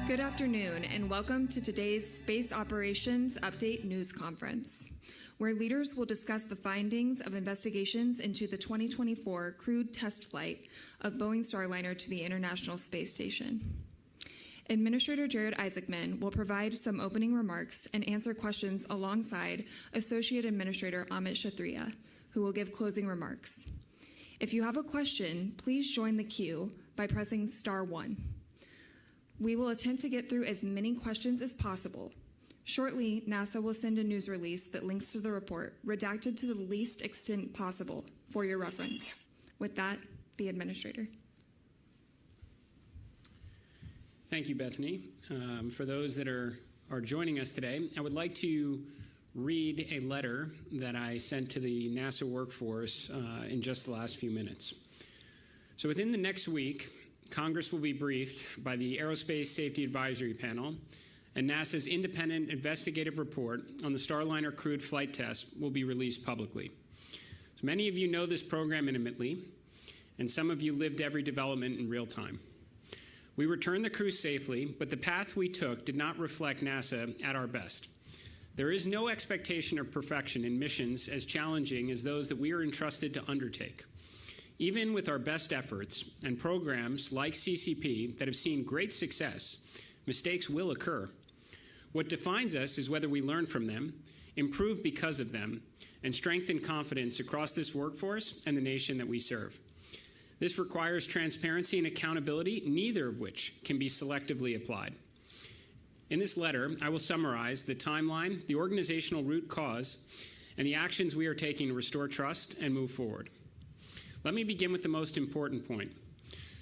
Good afternoon, and welcome to today's Space Operations Update News Conference, where leaders will discuss the findings of investigations into the 2024 crewed test flight of Boeing Starliner to the International Space Station. Administrator Jared Isaacman will provide some opening remarks and answer questions alongside Associate Administrator Amit Kshatriya, who will give closing remarks. If you have a question, please join the queue by pressing star 1. We will attempt to get through as many questions as possible. Shortly, NASA will send a news release that links to the report, redacted to the least extent possible for your reference. With that, the Administrator. Thank you, Bethany. For those that are joining us today, I would like to read a letter that I sent to the NASA workforce in just the last few minutes. So within the next week, Congress will be briefed by the Aerospace Safety Advisory Panel, and NASA's independent investigative report on the Starliner crewed flight test will be released publicly. So many of you know this program intimately, and some of you lived every development in real time. We returned the crew safely, but the path we took did not reflect NASA at our best. There is no expectation of perfection in missions as challenging as those that we are entrusted to undertake. Even with our best efforts and programs like CCP that have seen great success, mistakes will occur. What defines us is whether we learn from them, improve because of them, and strengthen confidence across this workforce and the nation that we serve. This requires transparency and accountability, neither of which can be selectively applied. In this letter, I will summarize the timeline, the organizational root cause, and the actions we are taking to restore trust and move forward. Let me begin with the most important point.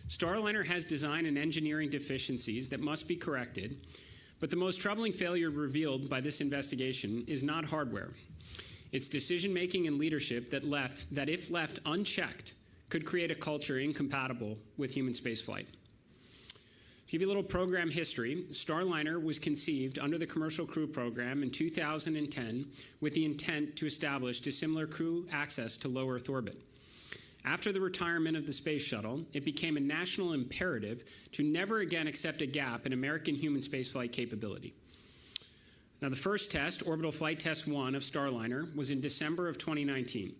Starliner has design and engineering deficiencies that must be corrected, but the most troubling failure revealed by this investigation is not hardware. It's decision-making and leadership that if left unchecked, could create a culture incompatible with human spaceflight. To give you a little program history, Starliner was conceived under the Commercial Crew Program in 2010 with the intent to establish dissimilar crew access to low Earth orbit. After the retirement of the space shuttle, it became a national imperative to never again accept a gap in American human spaceflight capability. Now, the first test, Orbital Flight Test 1 of Starliner, was in December of 2019.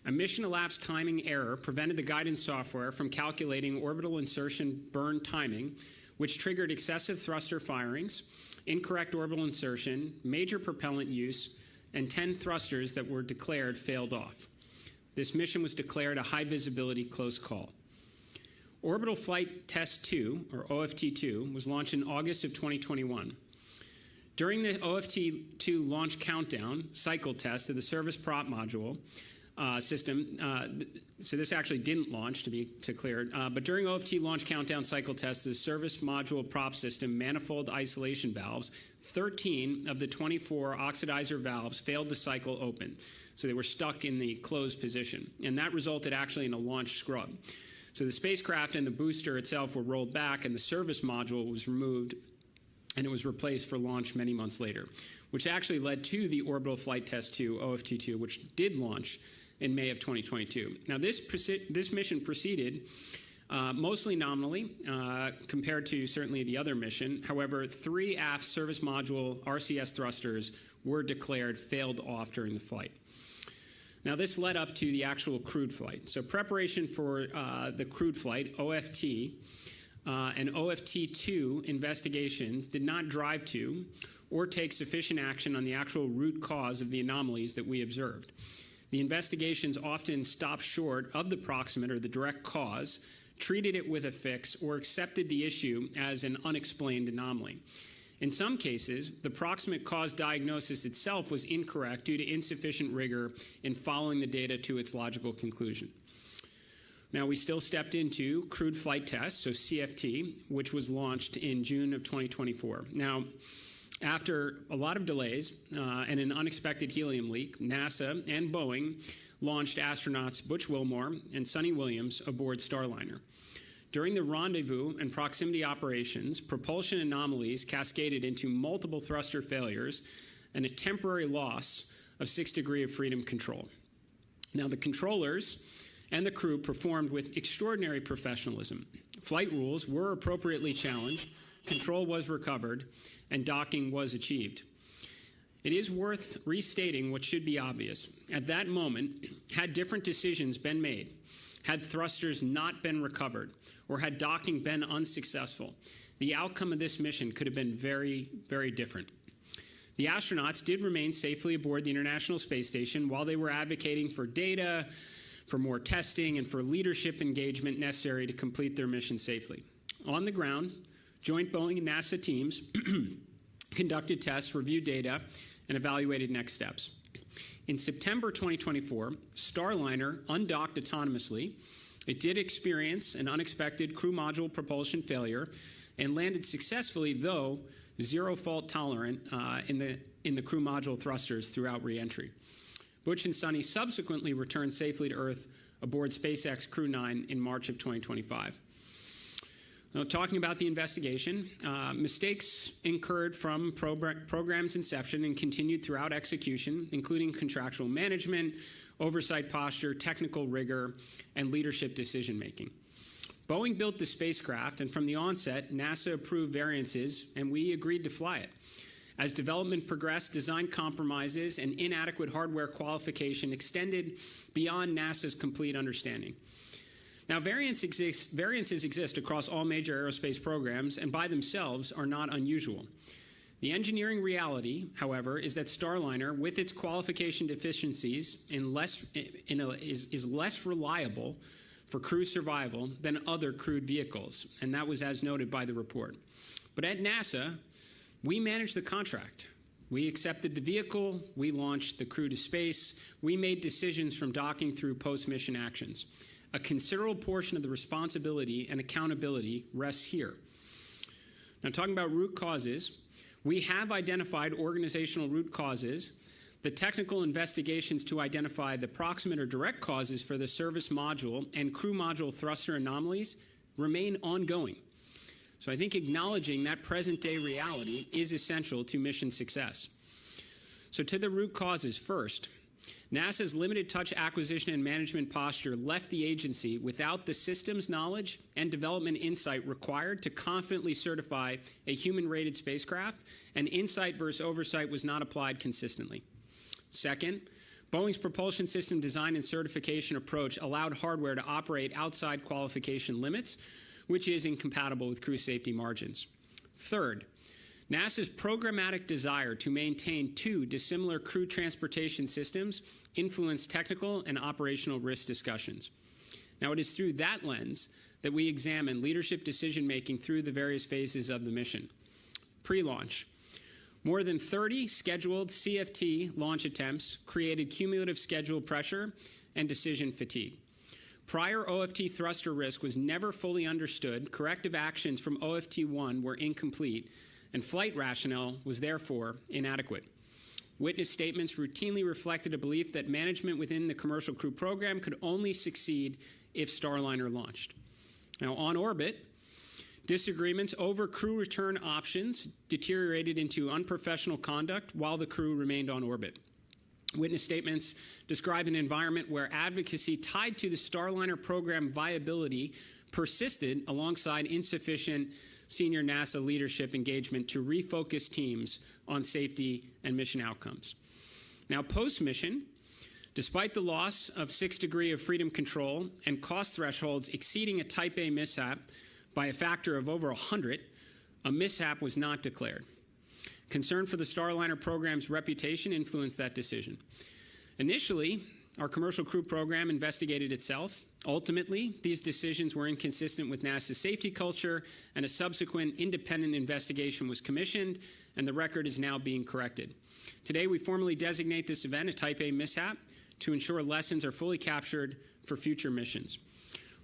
A mission elapsed timing error prevented the guidance software from calculating orbital insertion burn timing, which triggered excessive thruster firings, incorrect orbital insertion, major propellant use, and 10 thrusters that were declared failed off. This mission was declared a high visibility close call. Orbital Flight Test 2, or OFT-2, was launched in August of 2021. During the OFT-2 launch countdown cycle test of the service prop module system, so this actually didn't launch, to be clear, but during OFT launch countdown cycle test, the service module prop system manifold isolation valves, 13 of the 24 oxidizer valves failed to cycle open. So they were stuck in the closed position. And that resulted actually in a launch scrub. So the spacecraft and the booster itself were rolled back, and the service module was removed, and it was replaced for launch many months later, which actually led to the Orbital Flight Test 2, OFT-2, which did launch in May of 2022. Now, this mission proceeded mostly nominally compared to certainly the other mission. However, 3 aft service module RCS thrusters were declared failed off during the flight. Now, this led up to the actual crewed flight. So preparation for the crewed flight, OFT, and OFT-2 investigations did not drive to or take sufficient action on the actual root cause of the anomalies that we observed. The investigations often stopped short of the proximate or the direct cause, treated it with a fix, or accepted the issue as an unexplained anomaly. In some cases, the proximate cause diagnosis itself was incorrect due to insufficient rigor in following the data to its logical conclusion. Now, we still stepped into crewed flight test, so CFT, which was launched in June of 2024. Now, after a lot of delays and an unexpected helium leak, NASA and Boeing launched astronauts Butch Wilmore and Sonny Williams aboard Starliner. During the rendezvous and proximity operations, propulsion anomalies cascaded into multiple thruster failures and a temporary loss of 6 degrees of freedom control. Now, the controllers and the crew performed with extraordinary professionalism. Flight rules were appropriately challenged, control was recovered, and docking was achieved. It is worth restating what should be obvious. At that moment, had different decisions been made, had thrusters not been recovered, or had docking been unsuccessful, the outcome of this mission could have been very, very different. The astronauts did remain safely aboard the International Space Station while they were advocating for data, for more testing, and for leadership engagement necessary to complete their mission safely. On the ground, joint Boeing and NASA teams conducted tests, reviewed data, and evaluated next steps. In September 2024, Starliner undocked autonomously. It did experience an unexpected crew module propulsion failure and landed successfully, though zero fault tolerant in the crew module thrusters throughout reentry. Butch and Sonny subsequently returned safely to Earth aboard SpaceX Crew 9 in March of 2025. Now, talking about the investigation, mistakes incurred from program's inception and continued throughout execution, including contractual management, oversight posture, technical rigor, and leadership decision-making. Boeing built the spacecraft, and from the onset, NASA approved variances, and we agreed to fly it. As development progressed, design compromises and inadequate hardware qualification extended beyond NASA's complete understanding. Now, variances exist across all major aerospace programs, and by themselves are not unusual. The engineering reality, however, is that Starliner, with its qualification deficiencies, is less reliable for crew survival than other crewed vehicles, and that was as noted by the report. But at NASA, we managed the contract. We accepted the vehicle, we launched the crew to space, we made decisions from docking through post-mission actions. A considerable portion of the responsibility and accountability rests here. Now, talking about root causes, we have identified organizational root causes. The technical investigations to identify the proximate or direct causes for the service module and crew module thruster anomalies remain ongoing. So I think acknowledging that present-day reality is essential to mission success. So to the root causes first, NASA's limited touch acquisition and management posture left the agency without the systems knowledge and development insight required to confidently certify a human-rated spacecraft, and insight versus oversight was not applied consistently. Second, Boeing's propulsion system design and certification approach allowed hardware to operate outside qualification limits, which is incompatible with crew safety margins. Third, NASA's programmatic desire to maintain two dissimilar crew transportation systems influenced technical and operational risk discussions. Now, it is through that lens that we examine leadership decision-making through the various phases of the mission. Pre-launch. More than 30 scheduled CFT launch attempts created cumulative schedule pressure and decision fatigue. Prior OFT thruster risk was never fully understood, corrective actions from OFT-1 were incomplete, and flight rationale was therefore inadequate. Witness statements routinely reflected a belief that management within the commercial crew program could only succeed if Starliner launched. Now, on orbit, disagreements over crew return options deteriorated into unprofessional conduct while the crew remained on orbit. Witness statements described an environment where advocacy tied to the Starliner program viability persisted alongside insufficient senior NASA leadership engagement to refocus teams on safety and mission outcomes. Now, post-mission, despite the loss of 6 degrees of freedom control and cost thresholds exceeding a Type A mishap by a factor of over 100, a mishap was not declared. Concern for the Starliner program's reputation influenced that decision. Initially, our commercial crew program investigated itself. Ultimately, these decisions were inconsistent with NASA's safety culture, and a subsequent independent investigation was commissioned, and the record is now being corrected. Today, we formally designate this event a Type A mishap to ensure lessons are fully captured for future missions.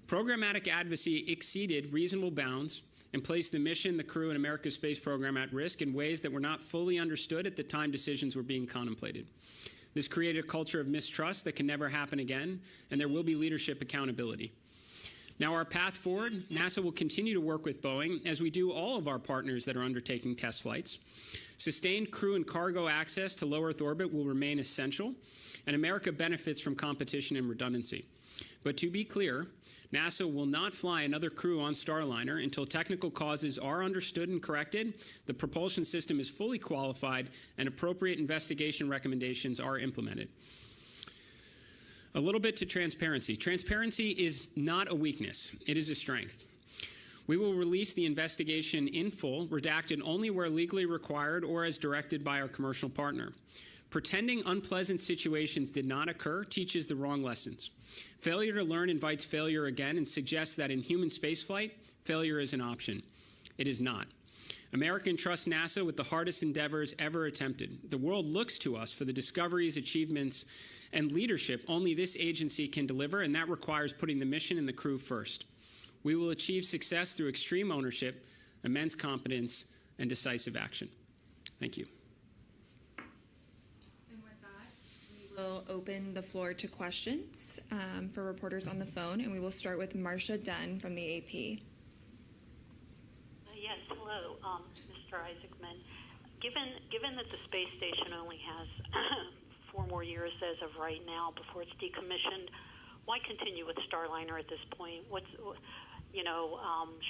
Programmatic advocacy exceeded reasonable bounds and placed the mission, the crew, and America's space program at risk in ways that were not fully understood at the time decisions were being contemplated. This created a culture of mistrust that can never happen again, and there will be leadership accountability. Now, our path forward, NASA will continue to work with Boeing, as we do all of our partners that are undertaking test flights. Sustained crew and cargo access to low Earth orbit will remain essential, and America benefits from competition and redundancy. But to be clear, NASA will not fly another crew on Starliner until technical causes are understood and corrected, the propulsion system is fully qualified, and appropriate investigation recommendations are implemented. A little bit to transparency. Transparency is not a weakness. It is a strength. We will release the investigation in full, redacted only where legally required or as directed by our commercial partner. Pretending unpleasant situations did not occur teaches the wrong lessons. Failure to learn invites failure again and suggests that in human spaceflight, failure is an option. It is not. America entrusts NASA with the hardest endeavors ever attempted. The world looks to us for the discoveries, achievements, and leadership only this agency can deliver, and that requires putting the mission and the crew first. We will achieve success through extreme ownership, immense competence, and decisive action. Thank you. And with that, we will open the floor to questions for reporters on the phone, and we will start with Marcia Dunn from the AP. Yes, hello, Mr. Isaacman. Given that the space station only has 4 more years as of right now before it's decommissioned, why continue with Starliner at this point?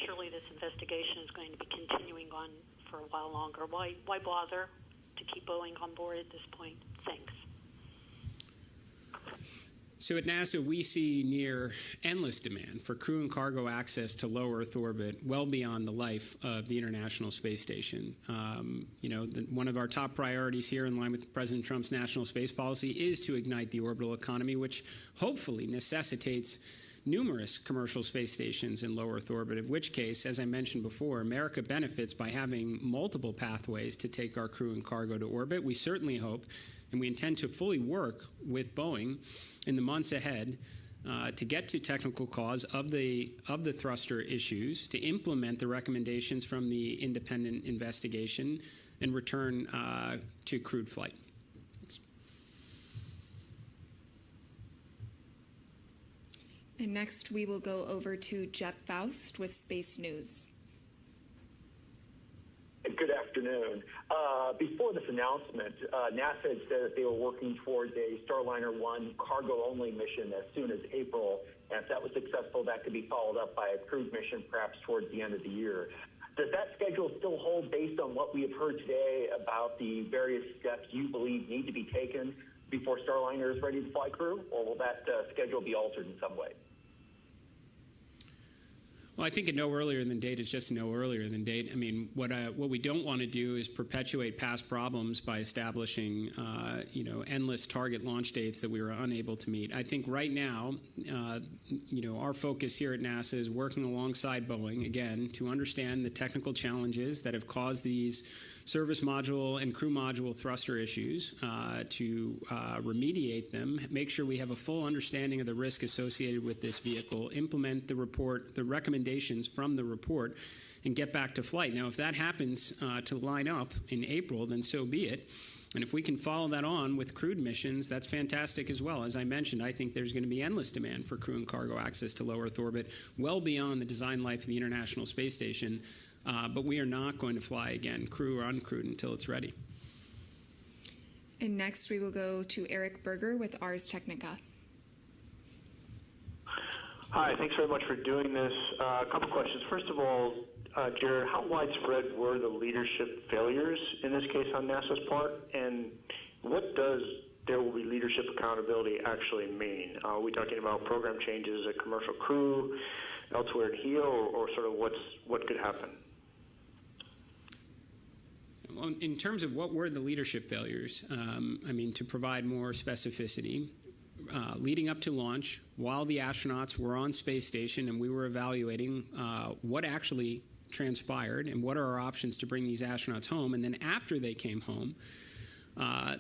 Surely this investigation is going to be continuing on for a while longer. Why bother to keep Boeing on board at this point? Thanks. So at NASA, we see near endless demand for crew and cargo access to low Earth orbit well beyond the life of the International Space Station. One of our top priorities here in line with President Trump's national space policy is to ignite the orbital economy, which hopefully necessitates numerous commercial space stations in low Earth orbit, in which case, as I mentioned before, America benefits by having multiple pathways to take our crew and cargo to orbit. We certainly hope, and we intend to fully work with Boeing in the months ahead to get to technical cause of the thruster issues, to implement the recommendations from the independent investigation, and return to crewed flight. Thanks. And next, we will go over to Jeff Faust with Space News. Good afternoon. Before this announcement, NASA had said that they were working towards a Starliner 1 cargo-only mission as soon as April, and if that was successful, that could be followed up by a crewed mission perhaps towards the end of the year. Does that schedule still hold based on what we have heard today about the various steps you believe need to be taken before Starliner is ready to fly crew, or will that schedule be altered in some way? Well, I think a no earlier than date is just a no earlier than date. I mean, what we don't want to do is perpetuate past problems by establishing, endless target launch dates that we were unable to meet. I think right now, our focus here at NASA is working alongside Boeing, again, to understand the technical challenges that have caused these service module and crew module thruster issues, to remediate them, make sure we have a full understanding of the risk associated with this vehicle, implement the recommendations from the report, and get back to flight. Now, if that happens to line up in April, then so be it. And if we can follow that on with crewed missions, that's fantastic as well. As I mentioned, I think there's going to be endless demand for crew and cargo access to low Earth orbit, well beyond the design life of the International Space Station. But we are not going to fly again, crew or uncrewed, until it's ready. And next, we will go to Eric Berger with Ars Technica. Hi, thanks very much for doing this. A couple questions. First of all, Jared, how widespread were the leadership failures in this case on NASA's part? And what does there will be leadership accountability actually mean? Are we talking about program changes, a commercial crew, elsewhere in HEO, or sort of what could happen? Well, in terms of what were the leadership failures, to provide more specificity, leading up to launch, while the astronauts were on space station and we were evaluating what actually transpired and what are our options to bring these astronauts home, and then after they came home,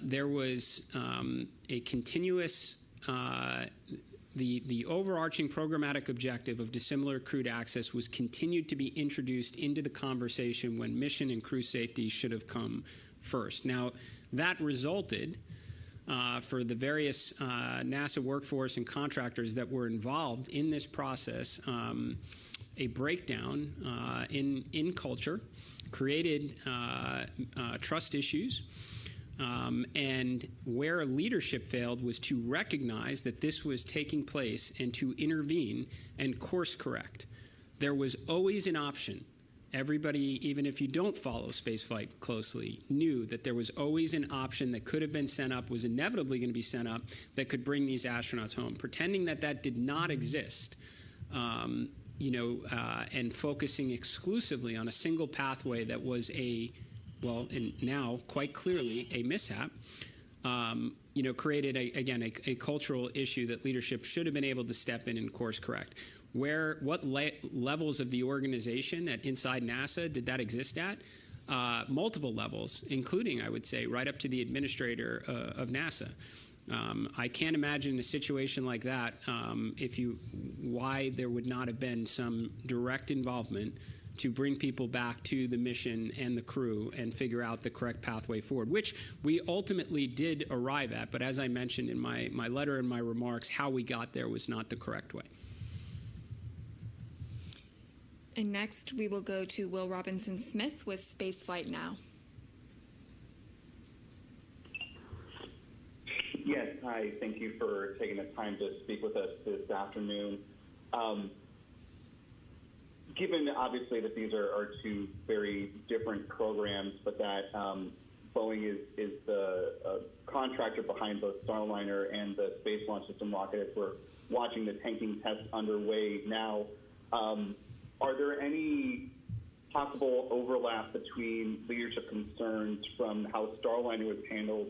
there was a continuous the overarching programmatic objective of dissimilar crewed access was continued to be introduced into the conversation when mission and crew safety should have come first. Now, that resulted for the various NASA workforce and contractors that were involved in this process, a breakdown in culture, created trust issues, And where leadership failed was to recognize that this was taking place and to intervene and course correct. There was always an option. Everybody, even if you don't follow spaceflight closely, knew that there was always an option that could have been sent up, was inevitably going to be sent up, that could bring these astronauts home. Pretending that that did not exist, and focusing exclusively on a single pathway that was and now quite clearly a mishap, created a cultural issue that leadership should have been able to step in and course correct. What levels of the organization inside NASA did that exist at? Multiple levels, including, I would say, right up to the administrator of NASA. I can't imagine a situation like that why there would not have been some direct involvement to bring people back to the mission and the crew and figure out the correct pathway forward, which we ultimately did arrive at. But as I mentioned in my letter and my remarks, how we got there was not the correct way. And next, we will go to Will Robinson Smith with Spaceflight Now. Yes, hi. Thank you for taking the time to speak with us this afternoon. Given, obviously, that these are two very different programs, but that Boeing is the contractor behind both Starliner and the Space Launch System rocket, as we're watching the tanking tests underway now, are there any possible overlap between leadership concerns from how Starliner was handled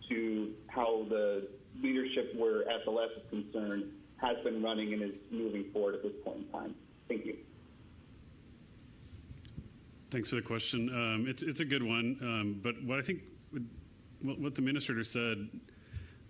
to how the leadership where SLS is concerned has been running and is moving forward at this point in time? Thank you. Thanks for the question. It's a good one, but what I think what the administrator said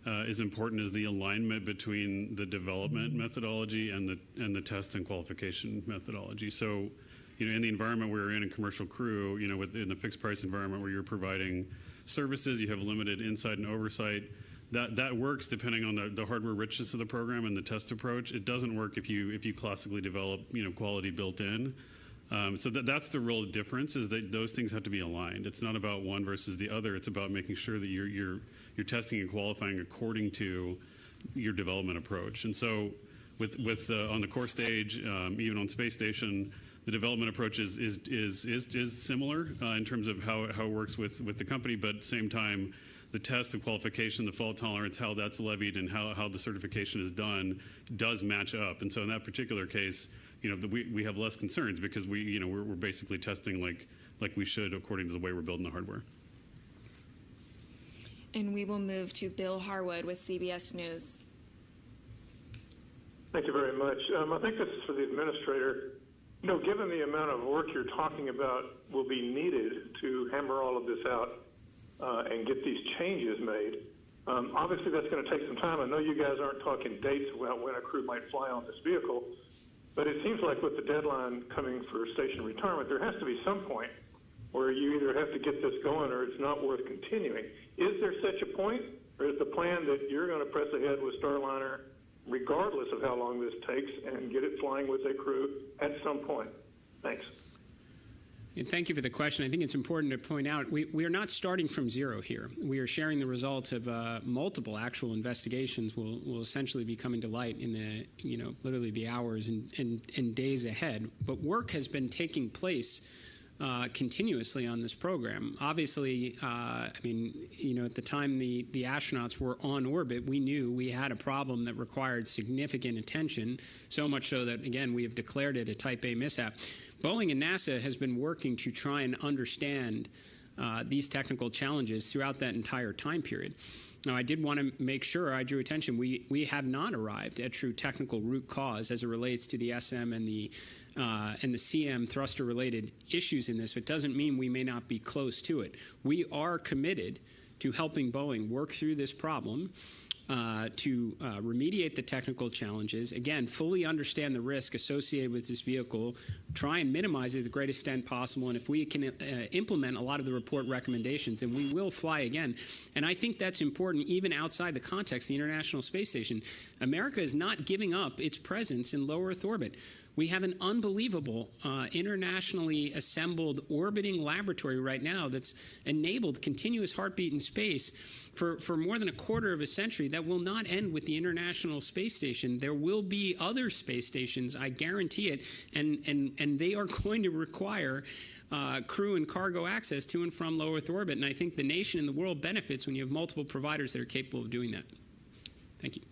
is important is the alignment between the development methodology and the test and qualification methodology. So, in the environment we're in commercial crew, in the fixed price environment where you're providing services, you have limited insight and oversight. That works depending on the hardware richness of the program and the test approach. It doesn't work if you classically develop quality built in. So that's the real difference, is that those things have to be aligned. It's not about one versus the other. It's about making sure that you're testing and qualifying according to your development approach. And so with on the core stage, even on space station, the development approach is similar in terms of how it works with the company, but at the same time, the test and qualification, the fault tolerance, how that's levied, and how the certification is done does match up. And so in that particular case, we have less concerns because we're basically testing like we should according to the way we're building the hardware. And we will move to Bill Harwood with CBS News. Thank you very much. I think this is for the administrator. Given the amount of work you're talking about will be needed to hammer all of this out and get these changes made, obviously that's going to take some time. I know you guys aren't talking dates about when a crew might fly on this vehicle, but it seems like with the deadline coming for station retirement, there has to be some point where you either have to get this going or it's not worth continuing. Is there such a point, or is the plan that you're going to press ahead with Starliner regardless of how long this takes and get it flying with a crew at some point? Thanks. And thank you for the question. I think it's important to point out we are not starting from zero here. We are sharing the results of multiple actual investigations. Will essentially be coming to light in the literally the hours and days ahead. But work has been taking place continuously on this program. Obviously, at the time the astronauts were on orbit, we knew we had a problem that required significant attention, so much so that, again, we have declared it a Type A mishap. Boeing and NASA has been working to try and understand these technical challenges throughout that entire time period. Now, I did want to make sure I drew attention. We have not arrived at true technical root cause as it relates to the SM and the CM thruster-related issues in this. It doesn't mean we may not be close to it. We are committed to helping Boeing work through this problem, to remediate the technical challenges, again, fully understand the risk associated with this vehicle, try and minimize it to the greatest extent possible, and if we can implement a lot of the report recommendations, then we will fly again. And I think that's important even outside the context of the International Space Station. America is not giving up its presence in low Earth orbit. We have an unbelievable internationally assembled orbiting laboratory right now that's enabled continuous heartbeat in space for more than a quarter of a century. That will not end with the International Space Station. There will be other space stations, I guarantee it, and they are going to require crew and cargo access to and from low Earth orbit. And I think the nation and the world benefits when you have multiple providers that are capable of doing that. Thank you.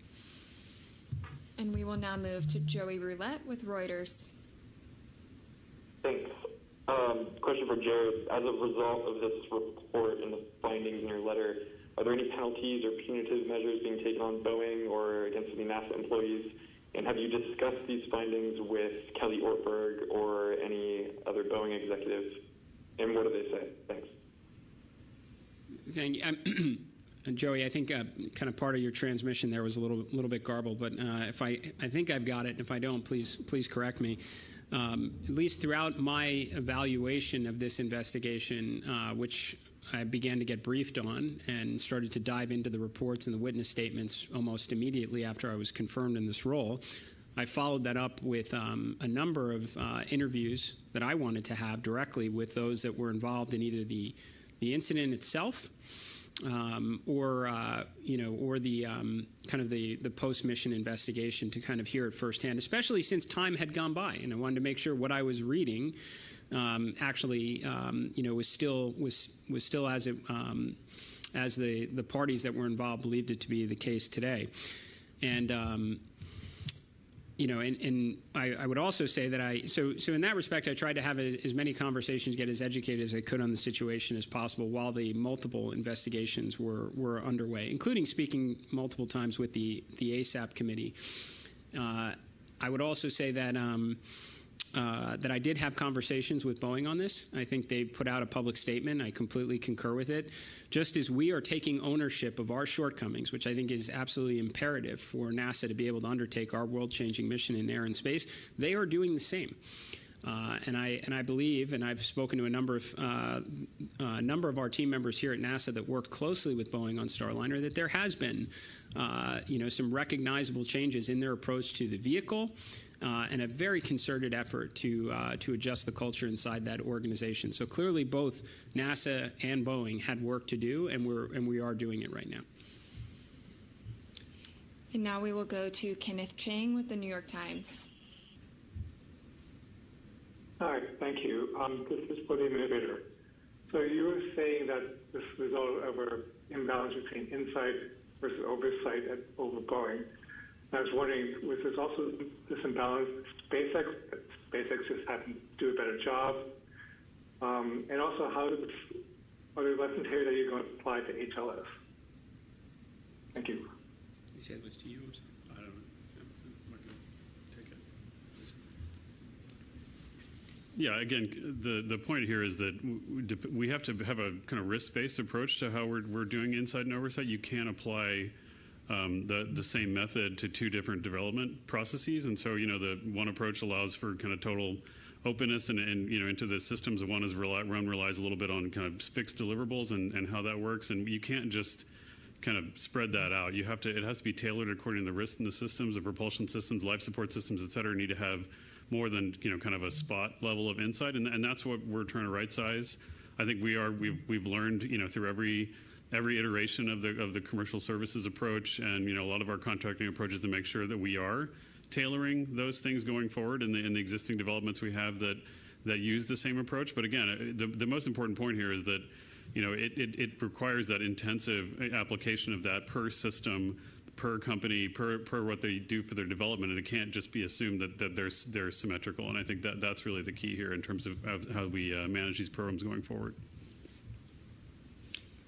And we will now move to Joey Roulette with Reuters. Thanks. Question for Jared. As a result of this report and the findings in your letter, are there any penalties or punitive measures being taken on Boeing or against any NASA employees? And have you discussed these findings with Kelly Ortberg or any other Boeing executives? And what do they say? Thanks. Thank you. Joey, I think kind of part of your transmission there was a little bit garbled, but if I think I've got it. If I don't, please correct me. At least throughout my evaluation of this investigation, which I began to get briefed on and started to dive into the reports and the witness statements almost immediately after I was confirmed in this role, I followed that up with a number of interviews that I wanted to have directly with those that were involved in either the incident itself, or the kind of the post-mission investigation to kind of hear it firsthand, especially since time had gone by, and I wanted to make sure what I was reading actually was still as the parties that were involved believed it to be the case today, and I would also say that so in that respect, I tried to have as many conversations, get as educated as I could on the situation as possible while the multiple investigations were underway, including speaking multiple times with the ASAP committee. I would also say that that I did have conversations with Boeing on this. I think they put out a public statement. I completely concur with it. Just as we are taking ownership of our shortcomings, which I think is absolutely imperative for NASA to be able to undertake our world-changing mission in air and space, they are doing the same. And I believe, and I've spoken to a number of our team members here at NASA that work closely with Boeing on Starliner, that there has been, some recognizable changes in their approach to the vehicle, and a very concerted effort to adjust the culture inside that organization. So clearly, both NASA and Boeing had work to do, and we are doing it right now. And now we will go to Kenneth Chang with the New York Times. Hi, thank you. This is for the administrator. So you were saying that this result of an imbalance between insight versus oversight over Boeing. I was wondering, was this also this imbalance SpaceX? SpaceX just happened to do a better job. And also, are there lessons here that you're going to apply to HLS? Thank you. He said it was to you. I don't know. I'm not going to take it. Yeah, again, the point here is that we have to have a kind of risk-based approach to how we're doing insight and oversight. You can't apply the same method to two different development processes, and so the one approach allows for kind of total openness and into the systems. The one relies a little bit on kind of fixed deliverables and how that works, and you can't just kind of spread that out. It has to be tailored according to the risks in the systems, the propulsion systems, life support systems, et cetera, need to have more than kind of a spot level of insight, and that's what we're trying to right size. I think we've learned through every iteration of the commercial services approach, and a lot of our contracting approaches to make sure that we are tailoring those things going forward in the existing developments we have that use the same approach. But again, the most important point here is that it requires that intensive application of that per system, per company, per what they do for their development, and it can't just be assumed that they're symmetrical. And I think that's really the key here in terms of how we manage these programs going forward.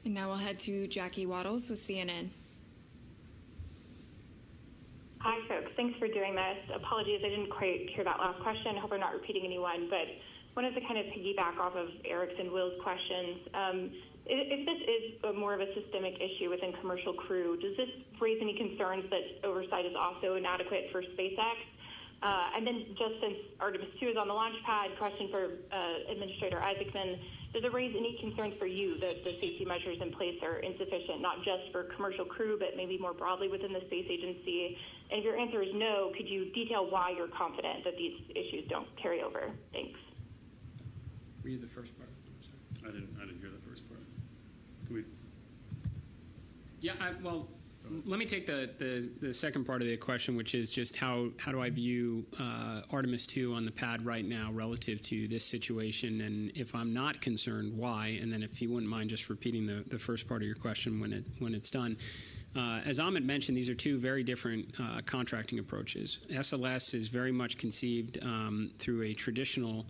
And now we'll head to Jackie Waddles with CNN. Hi, folks. Thanks for doing this. Apologies, I didn't quite hear that last question. I hope I'm not repeating anyone, but wanted to kind of piggyback off of Eric's and Will's questions. If this is more of a systemic issue within commercial crew, does this raise any concerns that oversight is also inadequate for SpaceX? And then just since Artemis 2 is on the launch pad, question for Administrator Isaacman, does it raise any concerns for you that the safety measures in place are insufficient, not just for commercial crew, but maybe more broadly within the space agency? And if your answer is no, could you detail why you're confident that these issues don't carry over? Thanks. Read the first part. I didn't hear the first part. Can we? Yeah, well, let me take the second part of the question, which is just how do I view Artemis 2 on the pad right now relative to this situation, and if I'm not concerned, why? And then if you wouldn't mind just repeating the first part of your question when it's done. As Ahmed mentioned, these are two very different contracting approaches. SLS is very much conceived through a traditional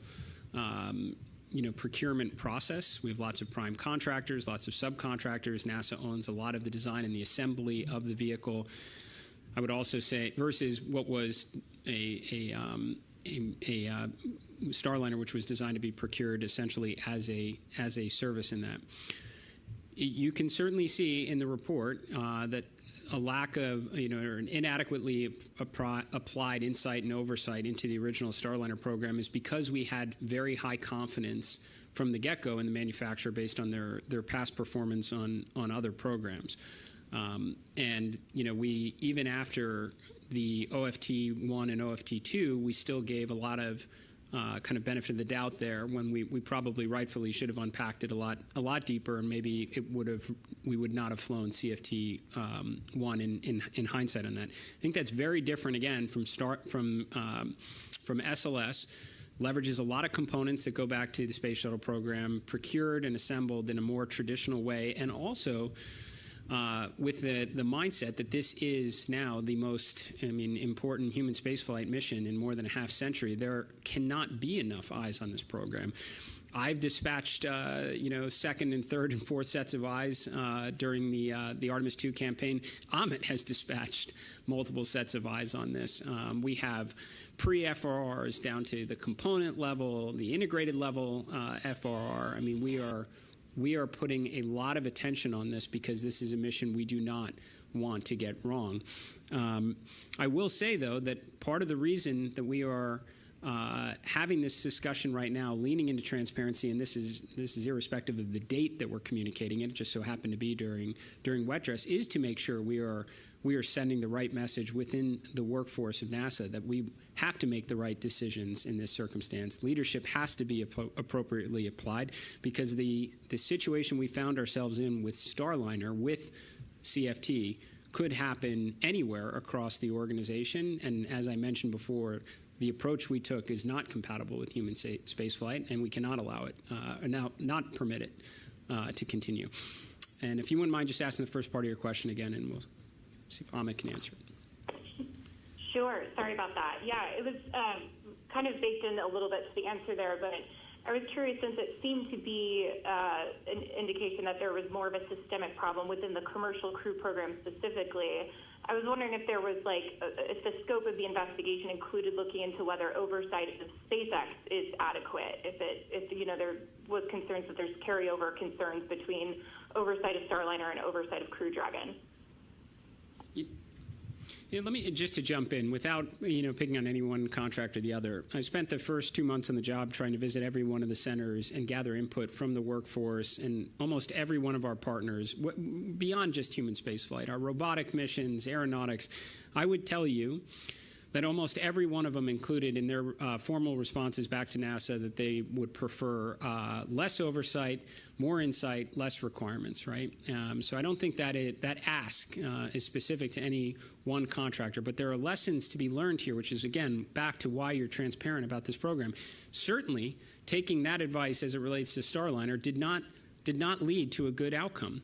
procurement process. We have lots of prime contractors, lots of subcontractors. NASA owns a lot of the design and the assembly of the vehicle. I would also say versus what was a Starliner, which was designed to be procured essentially as a service in that. You can certainly see in the report that a lack of, or an inadequately applied insight and oversight into the original Starliner program is because we had very high confidence from the get-go in the manufacturer based on their past performance on other programs. And, we, even after the OFT-1 and OFT-2, we still gave a lot of kind of benefit of the doubt there when we probably rightfully should have unpacked it a lot deeper, and maybe we would not have flown CFT 1 in hindsight on that. I think that's very different again from SLS. Leverages a lot of components that go back to the space shuttle program, procured and assembled in a more traditional way, and also with the mindset that this is now the most, important human spaceflight mission in more than a half century. There cannot be enough eyes on this program. I've dispatched, second and third and fourth sets of eyes during the Artemis 2 campaign. Ahmed has dispatched multiple sets of eyes on this. We have pre-FRRs down to the component level, the integrated level FRR. We are putting a lot of attention on this because this is a mission we do not want to get wrong. I will say, though, that part of the reason that we are having this discussion right now, leaning into transparency, and this is irrespective of the date that we're communicating it just so happened to be during wet dress, is to make sure we are sending the right message within the workforce of NASA that we have to make the right decisions in this circumstance. Leadership has to be appropriately applied because the situation we found ourselves in with Starliner, with CFT, could happen anywhere across the organization. And as I mentioned before, the approach we took is not compatible with human spaceflight, and we cannot allow it, not permit it to continue. And if you wouldn't mind just asking the first part of your question again, and we'll see if Ahmed can answer it. Sure. Sorry about that. Yeah, it was kind of baked in a little bit to the answer there, but I was curious since it seemed to be an indication that there was more of a systemic problem within the commercial crew program specifically. I was wondering if there was if the scope of the investigation included looking into whether oversight of SpaceX is adequate, if there was concerns that there's carryover concerns between oversight of Starliner and oversight of Crew Dragon. Yeah, let me just to jump in without picking on any one contract or the other. I spent the first 2 months on the job trying to visit every one of the centers and gather input from the workforce and almost every one of our partners beyond just human spaceflight, our robotic missions, aeronautics. I would tell you that almost every one of them included in their formal responses back to NASA that they would prefer less oversight, more insight, less requirements, right? So I don't think that that ask is specific to any one contractor, but there are lessons to be learned here, which is, again, back to why you're transparent about this program. Certainly, taking that advice as it relates to Starliner did not lead to a good outcome.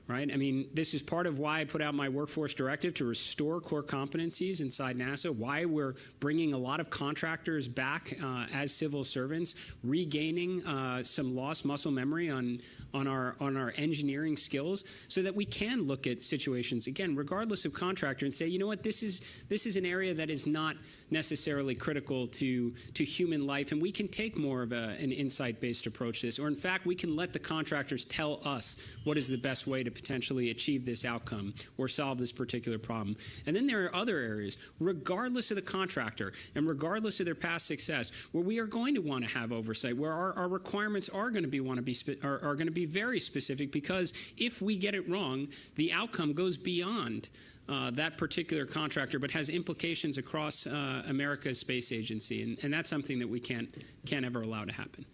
Right? This is part of why I put out my workforce directive to restore core competencies inside NASA, why we're bringing a lot of contractors back as civil servants, regaining some lost muscle memory on our engineering skills so that we can look at situations, again, regardless of contractor, and say, you know what, this is an area that is not necessarily critical to human life, and we can take more of an insight-based approach to this, or in fact, we can let the contractors tell us what is the best way to potentially achieve this outcome or solve this particular problem. And then there are other areas, regardless of the contractor and regardless of their past success, where we are going to want to have oversight, where our requirements are going to be very specific, because if we get it wrong, the outcome goes beyond that particular contractor, but has implications across America's space agency, and that's something that we can't ever allow to happen.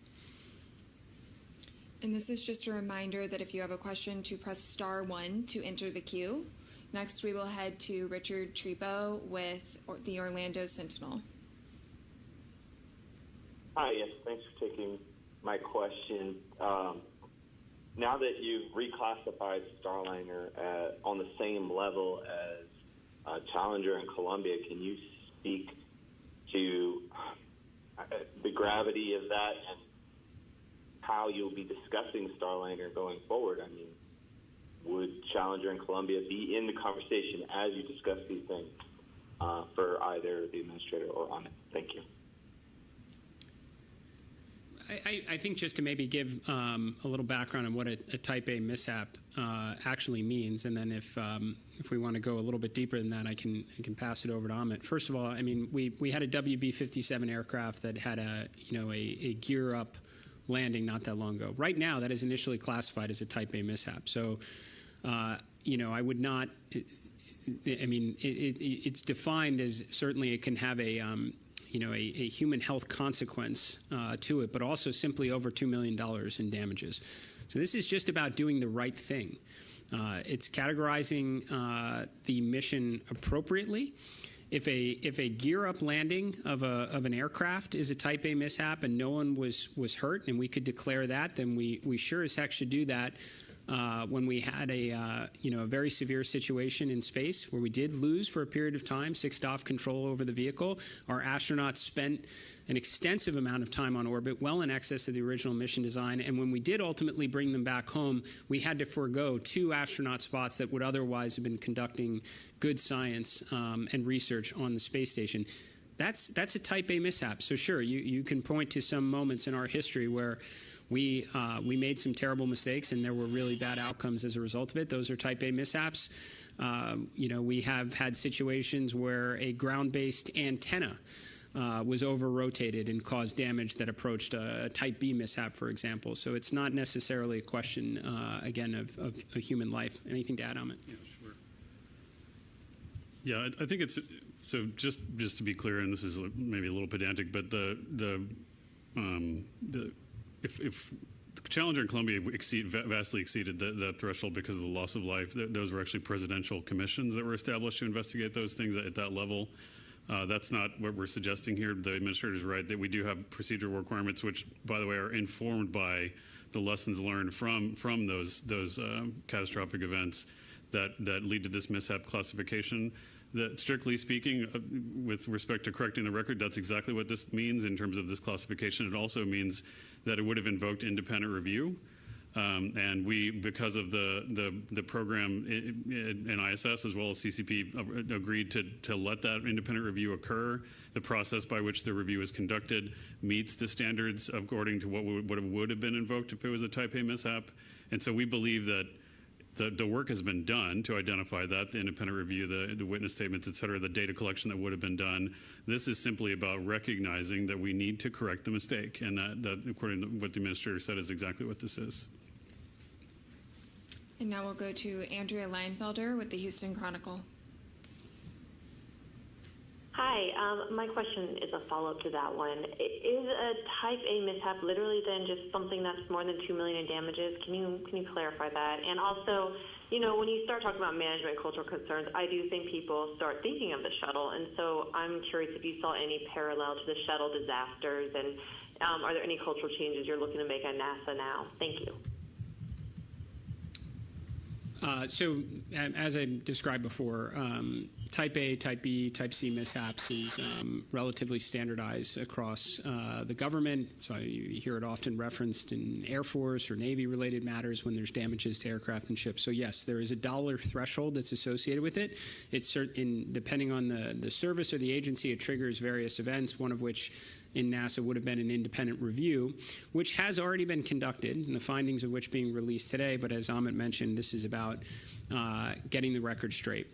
And this is just a reminder that if you have a question, to press *1 to enter the queue. Next, we will head to Richard Trepo with the Orlando Sentinel. Hi, yes, thanks for taking my question. Now that you've reclassified Starliner on the same level as Challenger and Columbia, can you speak to the gravity of that and how you'll be discussing Starliner going forward? I mean, would Challenger and Columbia be in the conversation as you discuss these things for either the administrator or on it? Thank you. I think just to maybe give a little background on what a Type A mishap actually means, and then if we want to go a little bit deeper than that, I can pass it over to Amit. First of all, I mean, we had a WB-57 aircraft that had a gear up landing not that long ago. Right now, that is initially classified as a Type A mishap. So, I would not. I mean, it's defined as certainly it can have a human health consequence to it, but also simply over $2 million in damages. So this is just about doing the right thing. It's categorizing the mission appropriately. If a gear-up landing of an aircraft is a Type A mishap and no one was hurt, and we could declare that, then we sure as heck should do that. When we had a very severe situation in space where we did lose for a period of time 6-DOF control over the vehicle, our astronauts spent an extensive amount of time on orbit, well in excess of the original mission design. And when we did ultimately bring them back home, we had to forego 2 astronaut spots that would otherwise have been conducting good science and research on the space station. That's a Type A mishap. So sure, you can point to some moments in our history where we made some terrible mistakes and there were really bad outcomes as a result of it. Those are Type A mishaps. We have had situations where a ground-based antenna was over-rotated and caused damage that approached a Type B mishap, for example. So it's not necessarily a question, again, of a human life. Anything to add, Amit? Yeah, sure. Yeah, I think it's, so just to be clear, and this is maybe a little pedantic, but if Challenger and Columbia vastly exceeded that threshold because of the loss of life, those were actually presidential commissions that were established to investigate those things at that level. That's not what we're suggesting here. The administrator is right that we do have procedural requirements, which, by the way, are informed by the lessons learned from those catastrophic events that lead to this mishap classification. That, strictly speaking, with respect to correcting the record, that's exactly what this means in terms of this classification. It also means that it would have invoked independent review. And we, because of the program in ISS as well as CCP, agreed to let that independent review occur. The process by which the review is conducted meets the standards according to what would have been invoked if it was a Type A mishap. And so we believe that the work has been done to identify that, the independent review, the witness statements, et cetera, the data collection that would have been done. This is simply about recognizing that we need to correct the mistake, and that according to what the administrator said, is exactly what this is. And now we'll go to Andrea Leinfelder with the Houston Chronicle. Hi, my question is a follow-up to that one. Is a Type A mishap literally then just something that's more than $2 million in damages? Can you clarify that? And also, when you start talking about management cultural concerns, I do think people start thinking of the shuttle, and so I'm curious if you saw any parallel to the shuttle disasters, and are there any cultural changes you're looking to make at NASA now? Thank you. So, as I described before, Type A, Type B, Type C mishaps is relatively standardized across the government. So you hear it often referenced in Air Force or Navy-related matters when there's damages to aircraft and ships. So yes, there is a dollar threshold that's associated with it. It's depending on the service or the agency, it triggers various events, one of which in NASA would have been an independent review, which has already been conducted, and the findings of which being released today. But as Amit mentioned, this is about getting the record straight.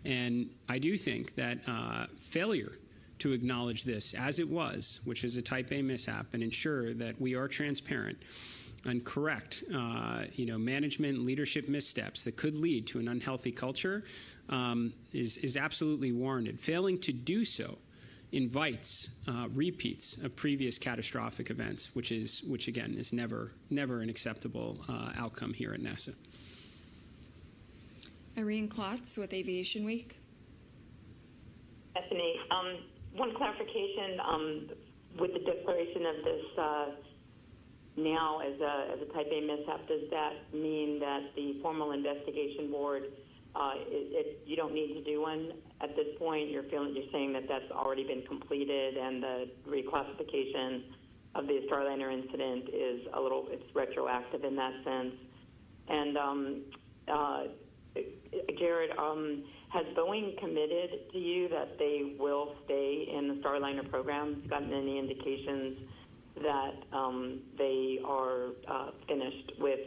And I do think that failure to acknowledge this as it was, which is a Type A mishap, and ensure that we are transparent and correct, management leadership missteps that could lead to an unhealthy culture is absolutely warranted. Failing to do so invites repeats of previous catastrophic events, which again is never an acceptable outcome here at NASA. Irene Klotz with Aviation Week. Bethany, one clarification with the declaration of this now as a Type A mishap, does that mean that the formal investigation board, you don't need to do one at this point? You're saying that that's already been completed, and the reclassification of the Starliner incident is it's retroactive in that sense. And Jared, has Boeing committed to you that they will stay in the Starliner program? Gotten any indications that they are finished with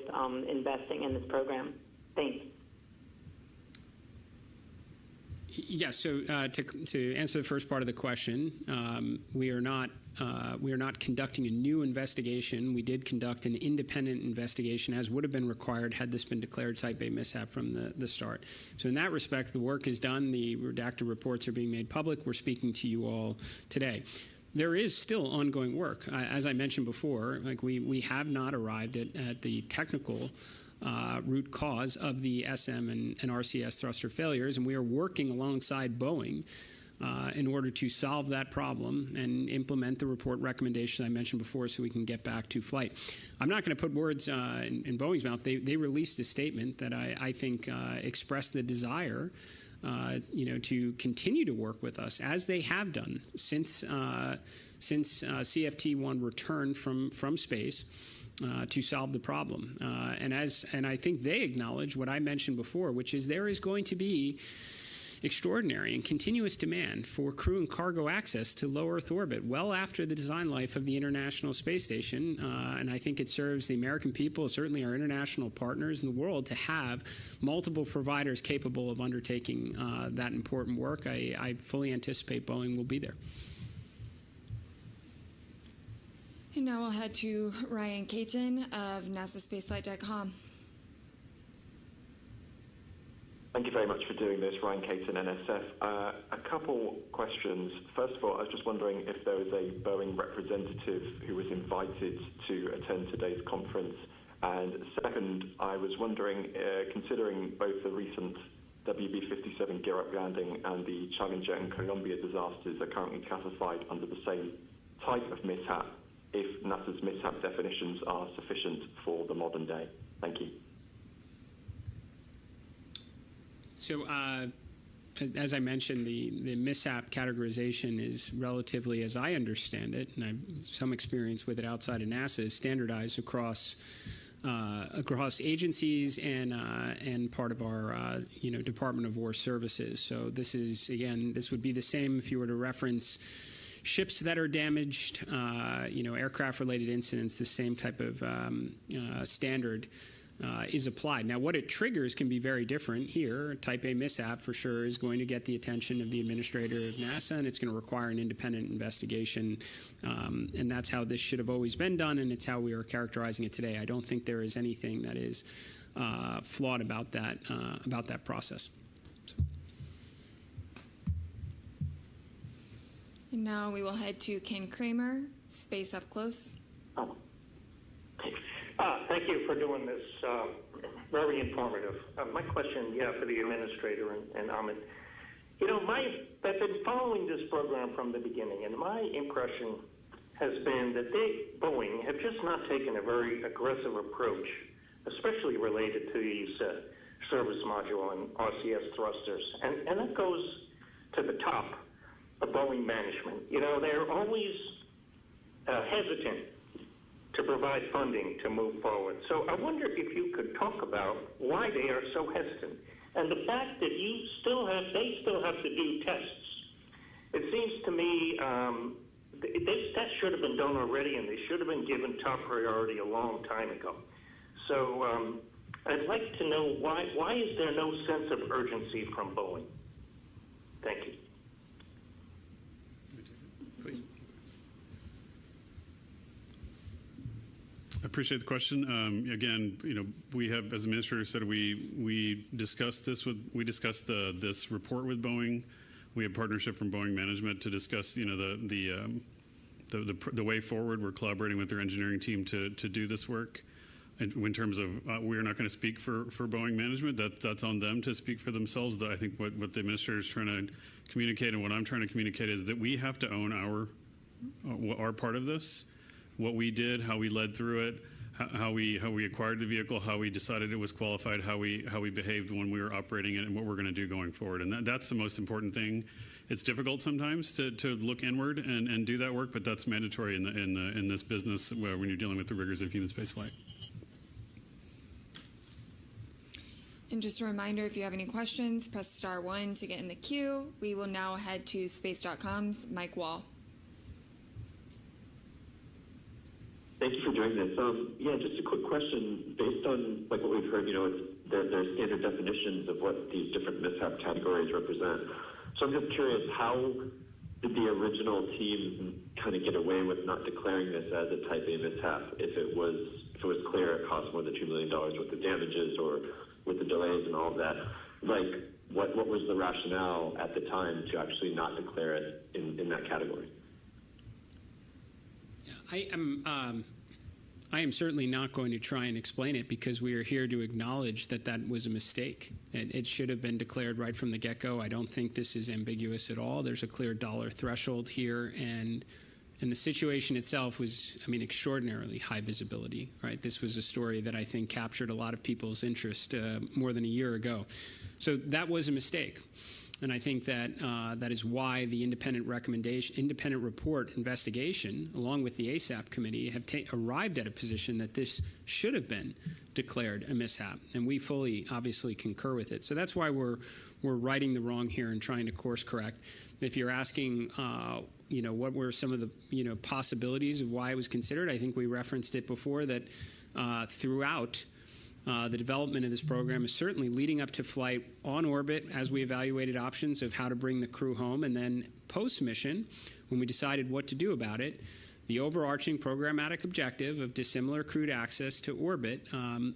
investing in this program? Thanks. Yeah, so to answer the first part of the question, we are not conducting a new investigation. We did conduct an independent investigation, as would have been required had this been declared Type A mishap from the start. So in that respect, the work is done. The redacted reports are being made public. We're speaking to you all today. There is still ongoing work. As I mentioned before, we have not arrived at the technical root cause of the SM and RCS thruster failures, and we are working alongside Boeing in order to solve that problem and implement the report recommendations I mentioned before so we can get back to flight. I'm not going to put words in Boeing's mouth. They released a statement that I think expressed the desire to continue to work with us, as they have done since CFT-1 returned from space, to solve the problem. And I think they acknowledge what I mentioned before, which is there is going to be extraordinary and continuous demand for crew and cargo access to low Earth orbit well after the design life of the International Space Station. And I think it serves the American people, certainly our international partners in the world, to have multiple providers capable of undertaking that important work. I fully anticipate Boeing will be there. And now we'll head to Ryan Caton of NASASpaceflight.com. Thank you very much for doing this, Ryan Caton, NSF. A couple questions. First of all, I was just wondering if there was a Boeing representative who was invited to attend today's conference. And second, I was wondering, considering both the recent WB-57 gear-up landing and the Challenger and Columbia disasters are currently classified under the same type of mishap, if NASA's mishap definitions are sufficient for the modern day. Thank you. So as I mentioned, the mishap categorization is relatively, as I understand it, and I have some experience with it outside of NASA, is standardized across agencies and part of our Department of War services. So this would be the same if you were to reference ships that are damaged, aircraft-related incidents. The same type of standard is applied. Now, what it triggers can be very different here. Type A mishap, for sure, is going to get the attention of the administrator of NASA, and it's going to require an independent investigation. And that's how this should have always been done, and it's how we are characterizing it today. I don't think there is anything that is flawed about that process. So. And now we will head to Ken Kramer, Space Up Close. Thank you for doing this. Very informative. My question, for the administrator and Amit. I've been following this program from the beginning, and my impression has been that Boeing have just not taken a very aggressive approach, especially related to these service module and RCS thrusters. And that goes to the top of Boeing management. You know, they're always hesitant to provide funding to move forward. So I wonder if you could talk about why they are so hesitant, and the fact that they still have to do tests. It seems to me that should have been done already, and they should have been given top priority a long time ago. So I'd like to know why is there no sense of urgency from Boeing? Thank you. Please. I appreciate the question. Again, you know, we have, as the administrator said, we discussed this this report with Boeing. We have partnership from Boeing management to discuss, you know, the way forward. We're collaborating with their engineering team to do this work. In terms of, we're not going to speak for Boeing management. That's on them to speak for themselves. I think what the administrator is trying to communicate, and what I'm trying to communicate, is that we have to own our part of this. What we did, how we led through it, how we acquired the vehicle, how we decided it was qualified, how we behaved when we were operating it, and what we're going to do going forward. And that's the most important thing. It's difficult sometimes to look inward and do that work, but that's mandatory in this business when you're dealing with the rigors of human spaceflight. And just a reminder, if you have any questions, press *1 to get in the queue. We will now head to space.com's Mike Wall. Thank you for doing this. Yeah, just a quick question. Based on like what we've heard, you know, there are standard definitions of what these different mishap categories represent. So I'm just curious, how did the original team kind of get away with not declaring this as a Type A mishap if it was clear it cost more than $2 million worth of damages, or with the delays and all of that? Like, what was the rationale at the time to actually not declare it in that category? I am certainly not going to try and explain it, because we are here to acknowledge that was a mistake. It should have been declared right from the get-go. I don't think this is ambiguous at all. There's a clear dollar threshold here, and the situation itself was, I mean, extraordinarily high visibility, right? This was a story that I think captured a lot of people's interest more than a year ago. So that was a mistake. And I think that that is why the independent report investigation, along with the ASAP committee, have arrived at a position that this should have been declared a mishap. And we fully, obviously, concur with it. So that's why we're righting the wrong here and trying to course correct. If you're asking, you know, what were some of the, you know, possibilities of why it was considered, I think we referenced it before, that throughout the development of this program is certainly leading up to flight on orbit, as we evaluated options of how to bring the crew home, and then post-mission, when we decided what to do about it, the overarching programmatic objective of dissimilar crewed access to orbit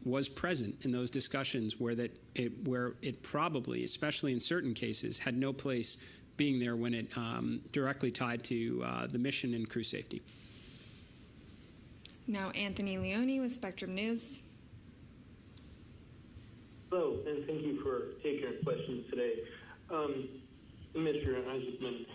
was present in those discussions, where it probably, especially in certain cases, had no place being there when it directly tied to the mission and crew safety. Now Anthony Leone with Spectrum News. Hello, and thank you for taking our questions today. Mr. Isaacman,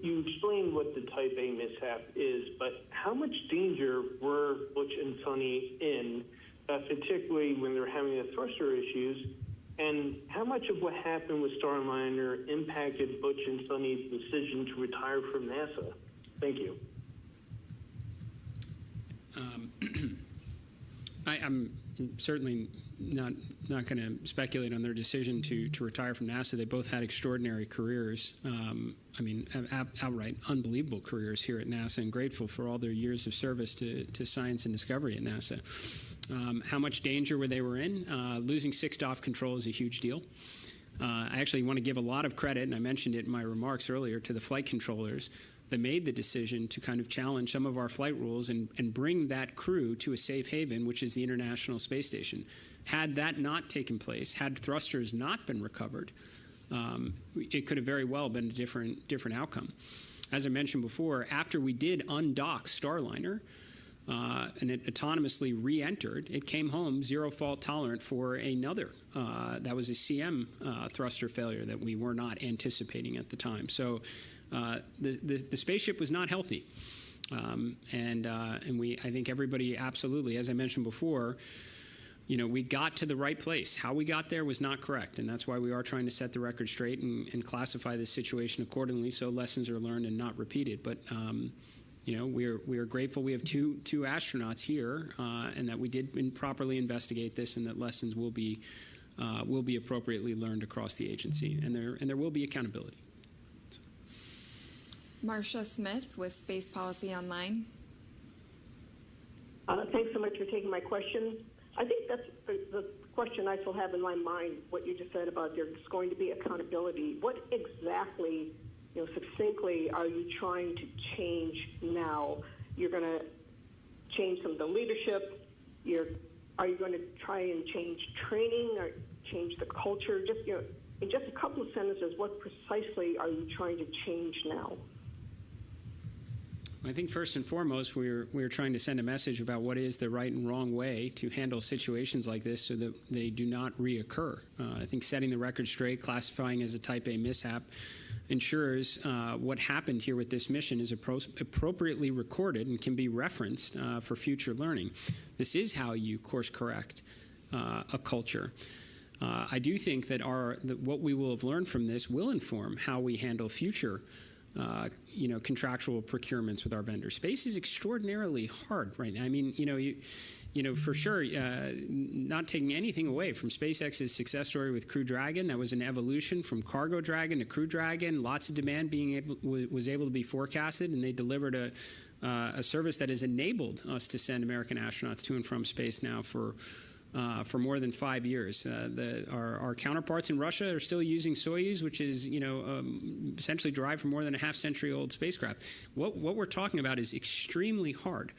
you explained what the Type A mishap is, but how much danger were Butch and Sonny in, particularly when they're having the thruster issues, and how much of what happened with Starliner impacted Butch and Sonny's decision to retire from NASA? Thank you. I'm certainly not going to speculate on their decision to retire from NASA. They both had extraordinary careers. I mean, outright unbelievable careers here at NASA, and grateful for all their years of service to science and discovery at NASA. How much danger they were in? Losing 6 DOF control is a huge deal. I actually want to give a lot of credit, and I mentioned it in my remarks earlier, to the flight controllers that made the decision to kind of challenge some of our flight rules and bring that crew to a safe haven, which is the International Space Station. Had that not taken place, had thrusters not been recovered, it could have very well been a different outcome. As I mentioned before, after we did undock Starliner, and it autonomously re-entered, it came home zero fault tolerant for another. That was a CM thruster failure that we were not anticipating at the time. So the spaceship was not healthy. And I think everybody absolutely, as I mentioned before, we got to the right place. How we got there was not correct, and that's why we are trying to set the record straight and classify this situation accordingly so lessons are learned and not repeated. But we are grateful we have two astronauts here, and that we did properly investigate this, and that lessons will be appropriately learned across the agency, and there will be accountability. Marcia Smith with Space Policy Online. Thanks so much for taking my question. I think that's the question I still have in my mind, what you just said about there's going to be accountability. What exactly, succinctly, are you trying to change now? You're going to change some of the leadership? Are you going to try and change training or change the culture? Just, in just a couple of sentences, what precisely are you trying to change now? I think first and foremost, we're trying to send a message about what is the right and wrong way to handle situations like this so that they do not reoccur. I think setting the record straight, classifying as a Type A mishap, ensures what happened here with this mission is appropriately recorded and can be referenced for future learning. This is how you course correct a culture. I do think that what we will have learned from this will inform how we handle future contractual procurements with our vendors. Space is extraordinarily hard right now. I mean, for sure, not taking anything away from SpaceX's success story with Crew Dragon. That was an evolution from Cargo Dragon to Crew Dragon. Lots of demand was able to be forecasted, and they delivered a service that has enabled us to send American astronauts to and from space now for more than 5 years. Our counterparts in Russia are still using Soyuz, which is essentially derived from more than a half-century-old spacecraft. What we're talking about is extremely hard.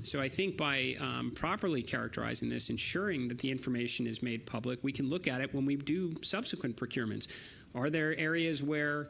So I think by properly characterizing this, ensuring that the information is made public, we can look at it when we do subsequent procurements. Are there areas where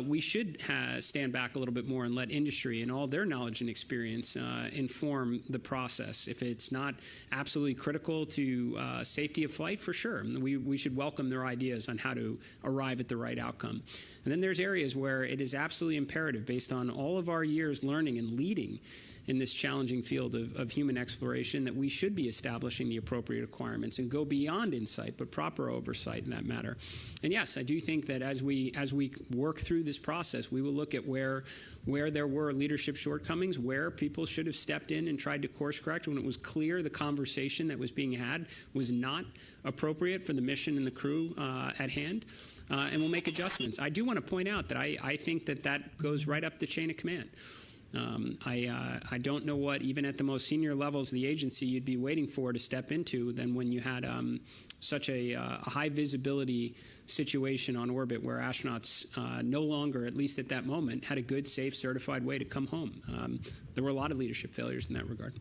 we should stand back a little bit more and let industry and all their knowledge and experience inform the process? If it's not absolutely critical to safety of flight, for sure, we should welcome their ideas on how to arrive at the right outcome. And then there's areas where it is absolutely imperative, based on all of our years learning and leading in this challenging field of human exploration, that we should be establishing the appropriate requirements and go beyond insight, but proper oversight in that matter. And yes, I do think that as we work through this process, we will look at where there were leadership shortcomings, where people should have stepped in and tried to course correct when it was clear the conversation that was being had was not appropriate for the mission and the crew at hand. And we'll make adjustments. I do want to point out that I think that goes right up the chain of command. I don't know what, even at the most senior levels of the agency, you'd be waiting for to step into than when you had such a high visibility situation on orbit where astronauts no longer, at least at that moment, had a good, safe, certified way to come home. There were a lot of leadership failures in that regard.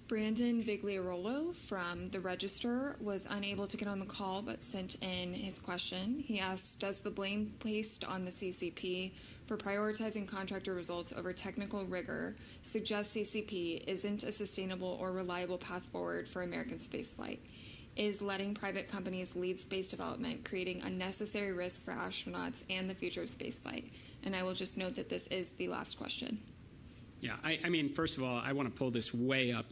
Brandon Vigliarolo from The Register was unable to get on the call but sent in his question. He asked, does the blame placed on the CCP for prioritizing contractor results over technical rigor suggest CCP isn't a sustainable or reliable path forward for American spaceflight? Is letting private companies lead space development creating unnecessary risk for astronauts and the future of spaceflight? And I will just note that this is the last question. Yeah, I mean, first of all, I want to pull this way up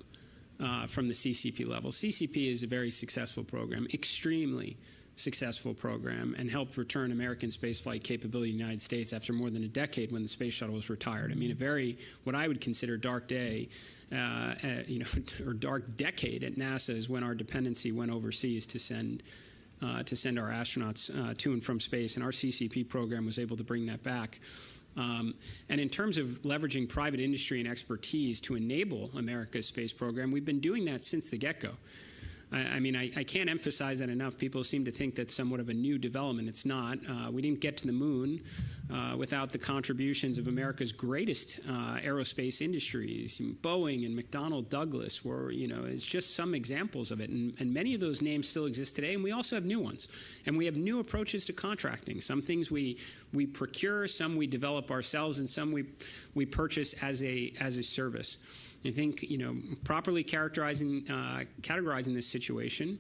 from the CCP level. CCP is a very successful program, extremely successful program, and helped return American spaceflight capability in the United States after more than a decade when the space shuttle was retired. I mean, what I would consider dark day, or dark decade at NASA is when our dependency went overseas to send our astronauts to and from space, and our CCP program was able to bring that back. And in terms of leveraging private industry and expertise to enable America's space program, we've been doing that since the get-go. I mean, I can't emphasize that enough. People seem to think that's somewhat of a new development. It's not. We didn't get to the moon without the contributions of America's greatest aerospace industries. Boeing and McDonnell Douglas were, it's just some examples of it. And many of those names still exist today, and we also have new ones. And we have new approaches to contracting. Some things we procure, some we develop ourselves, and some we purchase as a service. I think, properly categorizing this situation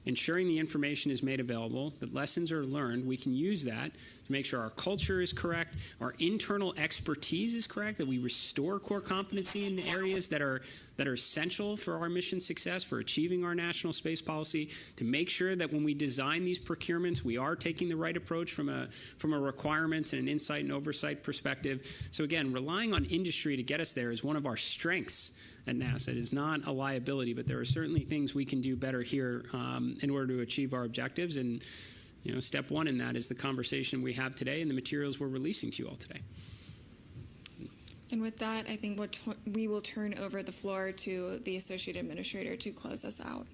ensuring the information is made available, that lessons are learned. We can use that to make sure our culture is correct, our internal expertise is correct, that we restore core competency in the areas that are essential for our mission success, for achieving our national space policy, to make sure that when we design these procurements, we are taking the right approach from a requirements and an insight and oversight perspective. So again, relying on industry to get us there is one of our strengths at NASA. It is not a liability, but there are certainly things we can do better here in order to achieve our objectives. And step one in that is the conversation we have today and the materials we're releasing to you all today. And with that, I think we will turn over the floor to the Associate Administrator to close us out.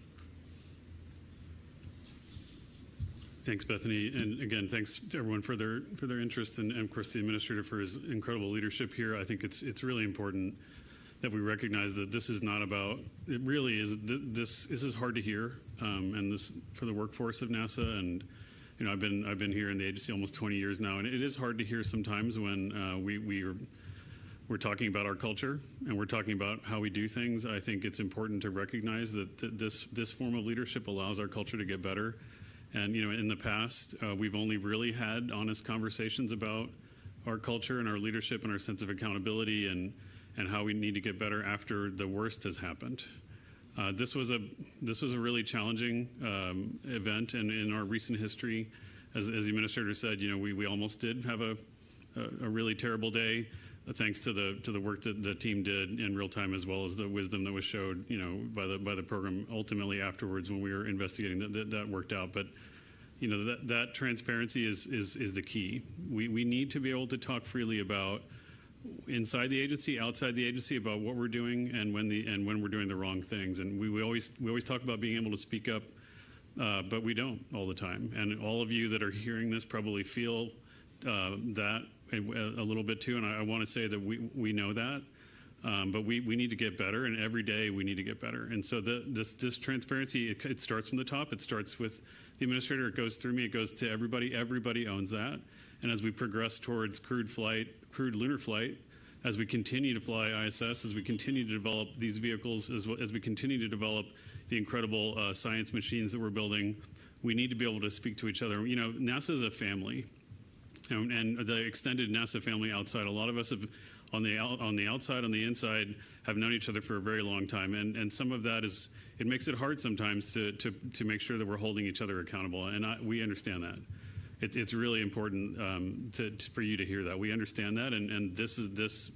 Thanks, Bethany. And again, thanks to everyone for their interest, and of course the Administrator for his incredible leadership here. I think it's really important that we recognize that this is not about, it really is, this is hard to hear, and this for the workforce of NASA. And I've been here in the agency almost 20 years now, and it is hard to hear sometimes when we're talking about our culture and we're talking about how we do things. I think it's important to recognize that this form of leadership allows our culture to get better. And in the past, we've only really had honest conversations about our culture and our leadership and our sense of accountability and how we need to get better after the worst has happened. This was a really challenging event, and in our recent history, as the Administrator said, we almost did have a really terrible day, thanks to the work that the team did in real time, as well as the wisdom that was showed, by the program ultimately afterwards when we were investigating that worked out. But that transparency is the key. We need to be able to talk freely about inside the agency, outside the agency, about what we're doing and when we're doing the wrong things. And we always talk about being able to speak up, but we don't all the time. And all of you that are hearing this probably feel that a little bit too. And I want to say that we know that, but we need to get better, and every day we need to get better. And so this transparency, it starts from the top. It starts with the Administrator. It goes through me. It goes to everybody. Everybody owns that. And as we progress towards crewed lunar flight, as we continue to fly ISS, as we continue to develop these vehicles, as we continue to develop the incredible science machines that we're building, we need to be able to speak to each other. NASA is a family, and the extended NASA family outside. A lot of us have, on the outside, on the inside, have known each other for a very long time, and some of that is, it makes it hard sometimes to make sure that we're holding each other accountable, and we understand that. It's really important for you to hear that. We understand that, and this is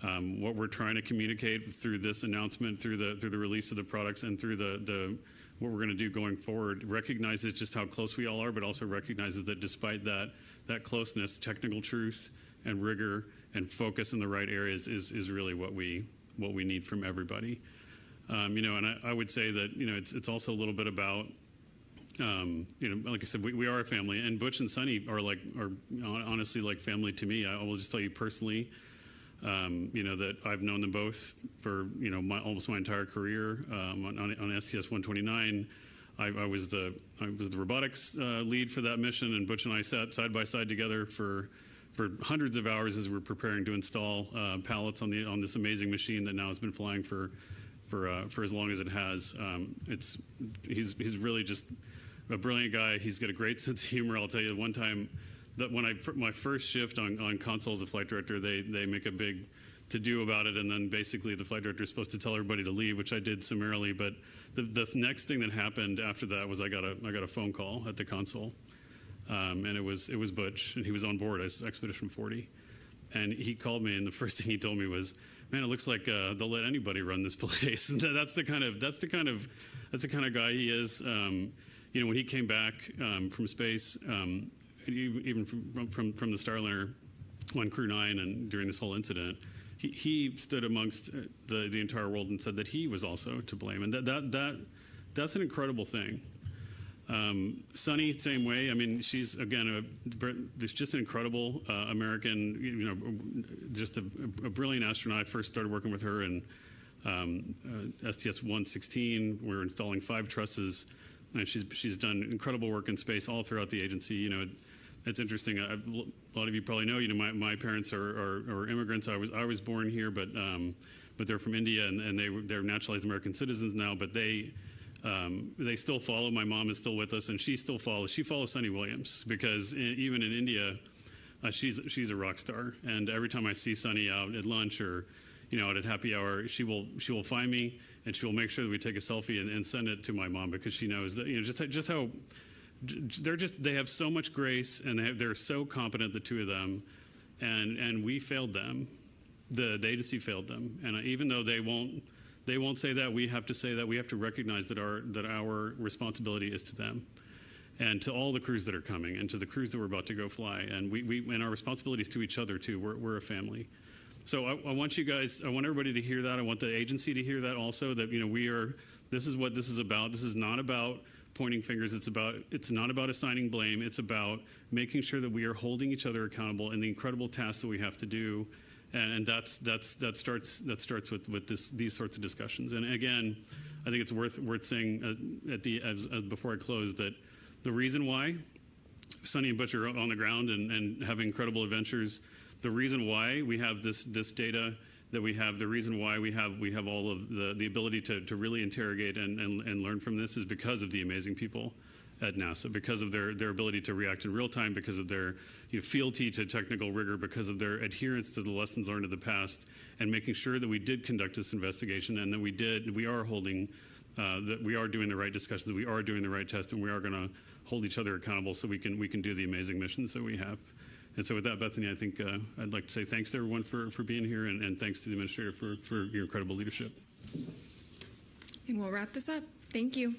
what we're trying to communicate through this announcement, through the release of the products, and through what we're going to do going forward. Recognizes just how close we all are, but also recognizes that despite that closeness, technical truth and rigor and focus in the right areas is really what we need from everybody. And I would say that it's also a little bit about. Like I said, we are a family, and Butch and Sunny are honestly like family to me. I will just tell you personally, that I've known them both for almost my entire career. On STS-129, I was the robotics lead for that mission, and Butch and I sat side by side together for hundreds of hours as we're preparing to install pallets on this amazing machine that now has been flying for as long as it has. He's really just a brilliant guy. He's got a great sense of humor. I'll tell you, one time that my first shift on console as a flight director, they make a big to-do about it, and then basically the flight director is supposed to tell everybody to leave, which I did summarily. But the next thing that happened after that was I got a phone call at the console, and it was Butch, and he was on board as Expedition 40, and he called me, and the first thing he told me was, "Man, it looks like they'll let anybody run this place." That's the kind of guy he is. When he came back from space, even from the Starliner on Crew 9 and during this whole incident, he stood amongst the entire world and said that he was also to blame, and that's an incredible thing. Sunny, same way. I mean, she's again just an incredible American. Just a brilliant astronaut. I first started working with her in STS-116. We're installing 5 trusses. And she's done incredible work in space all throughout the agency. It's interesting. A lot of you probably know. My parents are immigrants. I was born here, but they're from India, and they're naturalized American citizens now. But they They still follow. My mom is still with us, and she follows Sunny Williams, because even in India, she's a rock star. And every time I see Sunny out at lunch or out at happy hour, she will find me, and she will make sure that we take a selfie and send it to my mom, because she knows that just how they have so much grace, and they're so competent, the two of them, and we failed them. The agency failed them, and even though they won't say that, we have to say that. We have to recognize that our responsibility is to them, and to all the crews that are coming, and to the crews that we're about to go fly, and and our responsibility is to each other too. We're a family. So I want you guys, I want everybody to hear that. I want the agency to hear that also, that this is what this is about. This is not about pointing fingers. It's not about assigning blame. It's about making sure that we are holding each other accountable in the incredible tasks that we have to do. And that starts with these sorts of discussions. And again, I think it's worth saying before I close, that the reason why Sunny and Butch are on the ground and having incredible adventures, the reason why we have this data that we have, the reason why we have all of the ability to really interrogate and learn from this, is because of the amazing people at NASA, because of their ability to react in real time, because of their fealty to technical rigor, because of their adherence to the lessons learned of the past, and making sure that we did conduct this investigation, and that we are holding, that we are doing the right discussions, that we are doing the right testing, we are going to hold each other accountable so we can do the amazing missions that we have. And so with that, Bethany, I think I'd like to say thanks to everyone for being here, and thanks to the administrator for your incredible leadership. And we'll wrap this up. Thank you.